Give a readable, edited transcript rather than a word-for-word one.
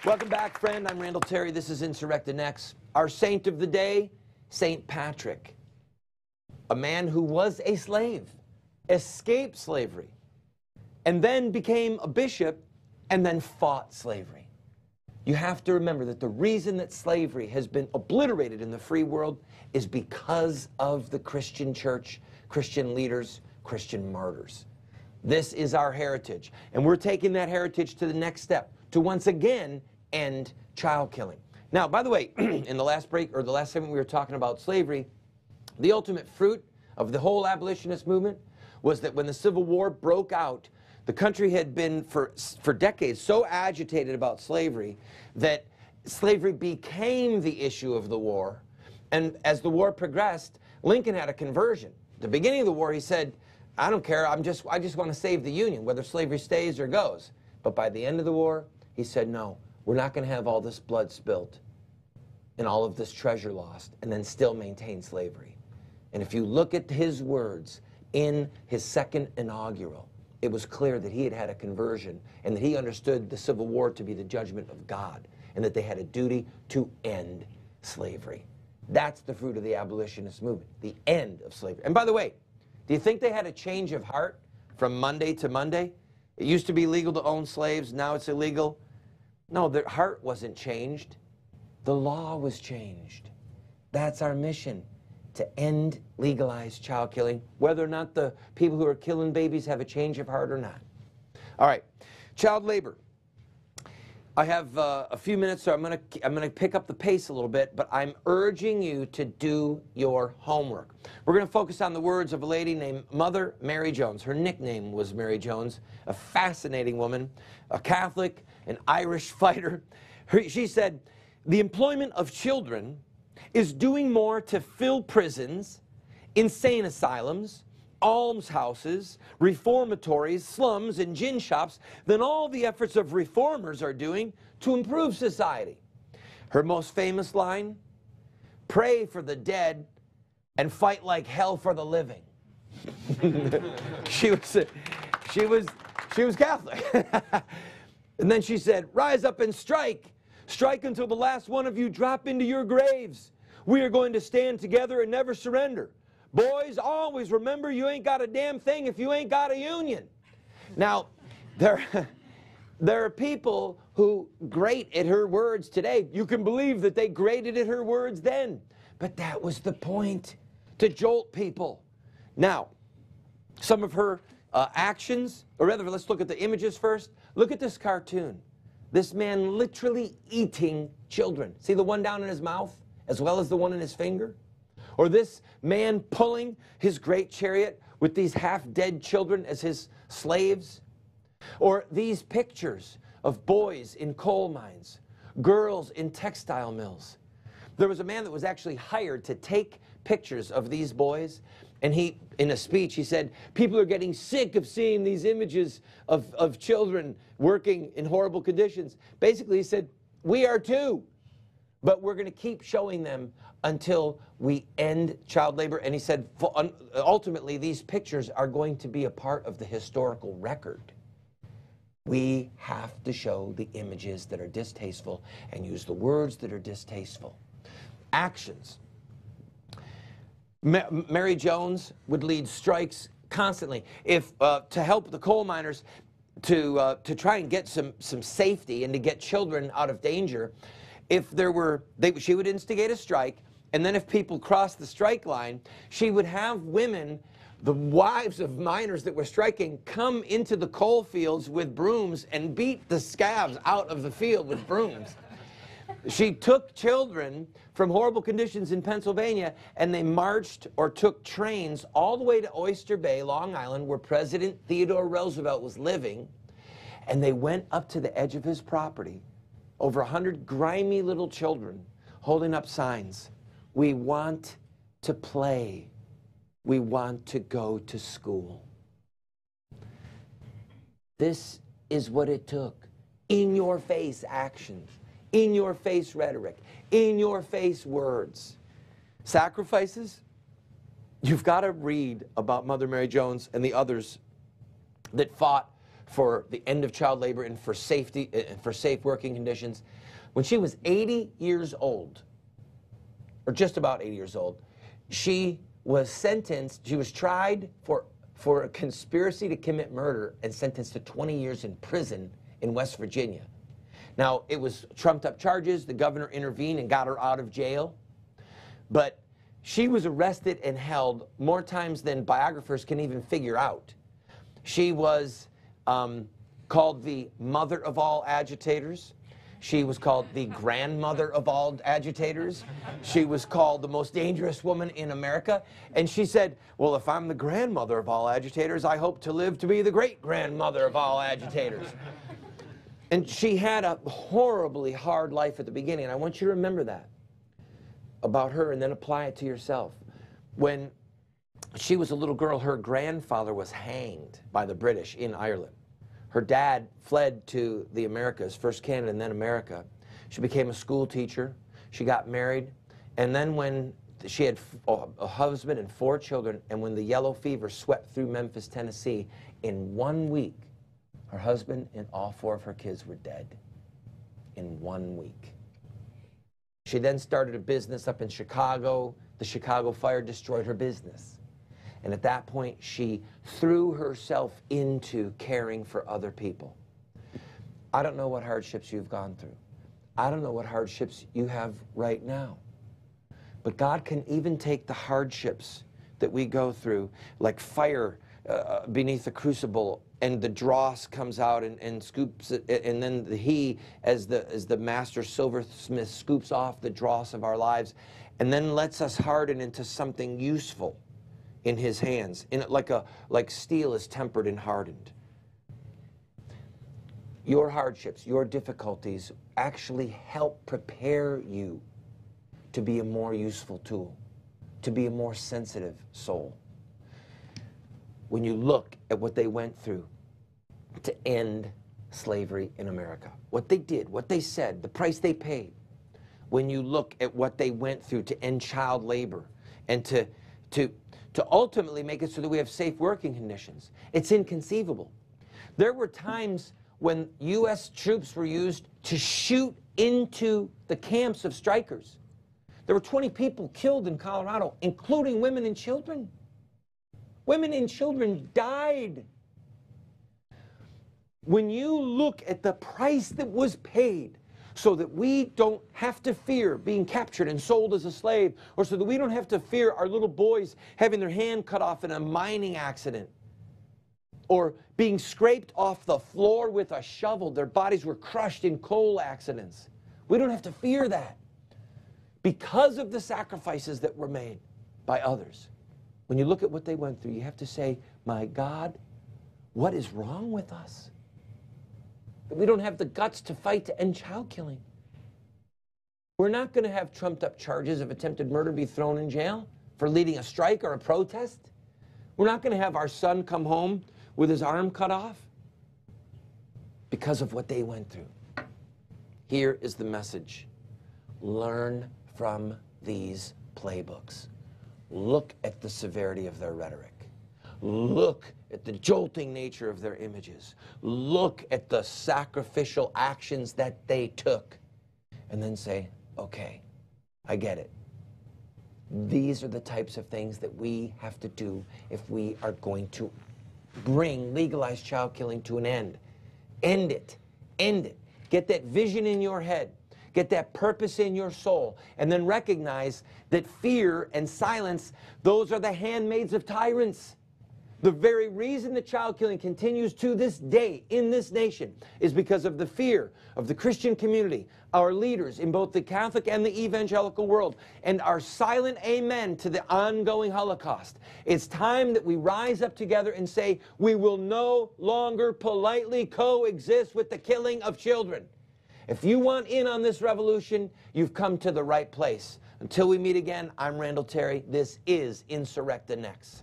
Welcome back, friend. I'm Randall Terry. This is Insurrecta Nex. Our saint of the day, St. Patrick. A man who was a slave, escaped slavery, and then became a bishop, and then fought slavery. You have to remember that the reason that slavery has been obliterated in the free world is because of the Christian church, Christian leaders, Christian martyrs. This is our heritage, and we're taking that heritage to the next step, to once again end child killing. Now, by the way, in the last break, or the last segment, we were talking about slavery. The ultimate fruit of the whole abolitionist movement was that when the Civil War broke out, the country had been for decades so agitated about slavery that slavery became the issue of the war. And as the war progressed, Lincoln had a conversion. At the beginning of the war, he said, I don't care, I just want to save the Union, whether slavery stays or goes. But by the end of the war, he said, no, we're not going to have all this blood spilt and all of this treasure lost and then still maintain slavery. And if you look at his words in his second inaugural, it was clear that he had had a conversion and that he understood the Civil War to be the judgment of God and that they had a duty to end slavery. That's the fruit of the abolitionist movement, the end of slavery. And by the way, do you think they had a change of heart from Monday to Monday? It used to be legal to own slaves, now it's illegal. No, their heart wasn't changed. The law was changed. That's our mission, to end legalized child killing, whether or not the people who are killing babies have a change of heart or not. All right, child labor. I have a few minutes, so I'm gonna pick up the pace a little bit, but I'm urging you to do your homework. We're gonna focus on the words of a lady named Mother Mary Jones. Her nickname was Mary Jones, a fascinating woman, a Catholic, an Irish fighter. She said, the employment of children is doing more to fill prisons, insane asylums, almshouses, reformatories, slums, and gin shops than all the efforts of reformers are doing to improve society. Her most famous line, pray for the dead and fight like hell for the living. She was Catholic. And then she said, rise up and strike. Strike until the last one of you drop into your graves. We are going to stand together and never surrender. Boys, always remember you ain't got a damn thing if you ain't got a union. Now, there are people who grate at her words today. You can believe that they grated at her words then. But that was the point, to jolt people. Now, some of her actions, or rather, let's look at the images first. Look at this cartoon. This man literally eating children. See the one down in his mouth, as well as the one in his finger? Or this man pulling his great chariot with these half-dead children as his slaves? Or these pictures of boys in coal mines, girls in textile mills. There was a man that was actually hired to take pictures of these boys, and he, in a speech, he said, people are getting sick of seeing these images of children working in horrible conditions. Basically, he said, we are too, but we're going to keep showing them until we end child labor. And he said, ultimately, these pictures are going to be a part of the historical record. We have to show the images that are distasteful and use the words that are distasteful. Actions. Mary Jones would lead strikes constantly to help the coal miners to try and get some safety and to get children out of danger. If there were, she would instigate a strike, and then if people crossed the strike line, she would have women, the wives of miners that were striking, come into the coal fields with brooms and beat the scabs out of the field with brooms. She took children from horrible conditions in Pennsylvania, and they marched or took trains all the way to Oyster Bay, Long Island, where President Theodore Roosevelt was living, and they went up to the edge of his property, over 100 grimy little children holding up signs. We want to play. We want to go to school. This is what it took. In-your-face actions, in-your-face rhetoric, in-your-face words. Sacrifices? You've got to read about Mother Mary Jones and the others that fought for the end of child labor and for safety, for safe working conditions. When she was 80 years old, or just about 80 years old, she was sentenced, she was tried for a conspiracy to commit murder and sentenced to 20 years in prison in West Virginia. Now, it was trumped up charges. The governor intervened and got her out of jail. But she was arrested and held more times than biographers can even figure out. She was called the mother of all agitators. She was called the grandmother of all agitators. She was called the most dangerous woman in America. And she said, well, if I'm the grandmother of all agitators, I hope to live to be the great-grandmother of all agitators. And she had a horribly hard life at the beginning. And I want you to remember that about her and then apply it to yourself. When she was a little girl, her grandfather was hanged by the British in Ireland. Her dad fled to the Americas, first Canada and then America. She became a school teacher. She got married. And then when she had a husband and 4 children, and when the yellow fever swept through Memphis, Tennessee, in 1 week, her husband and all 4 of her kids were dead. In 1 week. She then started a business up in Chicago. The Chicago fire destroyed her business. And at that point, she threw herself into caring for other people. I don't know what hardships you've gone through. I don't know what hardships you have right now. But God can even take the hardships that we go through, like fire beneath the crucible, and the dross comes out and scoops it, and then he, as the master silversmith, scoops off the dross of our lives, and then lets us harden into something useful in his hands, like steel is tempered and hardened. Your hardships, your difficulties actually help prepare you to be a more useful tool, to be a more sensitive soul. When you look at what they went through to end slavery in America, what they did, what they said, the price they paid, when you look at what they went through to end child labor and to ultimately make it so that we have safe working conditions, it's inconceivable. There were times when U.S. troops were used to shoot into the camps of strikers. There were 20 people killed in Colorado, including women and children. Women and children died. When you look at the price that was paid so that we don't have to fear being captured and sold as a slave, or so that we don't have to fear our little boys having their hand cut off in a mining accident, or being scraped off the floor with a shovel, their bodies were crushed in coal accidents. We don't have to fear that because of the sacrifices that were made by others. When you look at what they went through, you have to say, my God, what is wrong with us? That we don't have the guts to fight to end child killing. We're not going to have trumped up charges of attempted murder be thrown in jail for leading a strike or a protest. We're not going to have our son come home with his arm cut off because of what they went through. Here is the message. Learn from these playbooks. Look at the severity of their rhetoric. Look at the jolting nature of their images. Look at the sacrificial actions that they took. And then say, okay, I get it. These are the types of things that we have to do if we are going to bring legalized child killing to an end. End it. End it. Get that vision in your head. Get that purpose in your soul, and then recognize that fear and silence, those are the handmaids of tyrants. The very reason that child killing continues to this day in this nation is because of the fear of the Christian community, our leaders in both the Catholic and the evangelical world, and our silent amen to the ongoing Holocaust. It's time that we rise up together and say, we will no longer politely coexist with the killing of children. If you want in on this revolution, you've come to the right place. Until we meet again, I'm Randall Terry. This is Insurrecta Nex.